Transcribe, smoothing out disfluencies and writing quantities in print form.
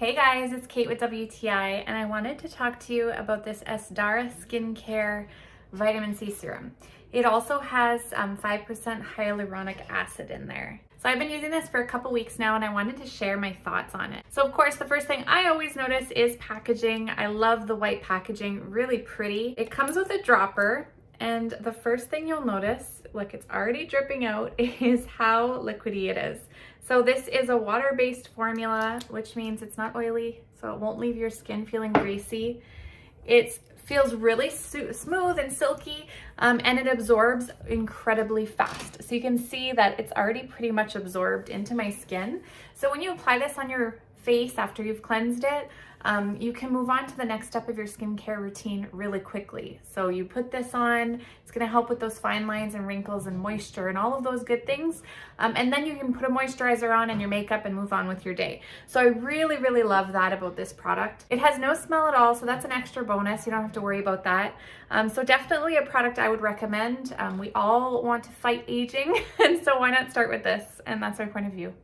Hey guys, it's Kate with WTI, and I wanted to talk to you about this Sdara skincare vitamin C serum. It also has 5% hyaluronic acid in there. So I've been using this for a couple weeks now, and I wanted to share my thoughts on it. So of course, the first thing I always notice is packaging. I love the white packaging, really pretty. It comes with a dropper, and the first thing you'll notice, look, it's already dripping out, is how liquidy it is. So this is a water-based formula, which means it's not oily, so it won't leave your skin feeling greasy. It feels really smooth and silky, and it absorbs incredibly fast. So you can see that it's already pretty much absorbed into my skin. So when you apply this on your face after you've cleansed it, you can move on to the next step of your skincare routine really quickly. So you put this on, it's gonna help with those fine lines and wrinkles and moisture and all of those good things. And then you can put a moisturizer on and your makeup and move on with your day. So I really, really love that about this product. It has no smell at all, so that's an extra bonus. You don't have to worry about that. So definitely a product I would recommend. We all want to fight aging, and so why not start with this? And that's our point of view.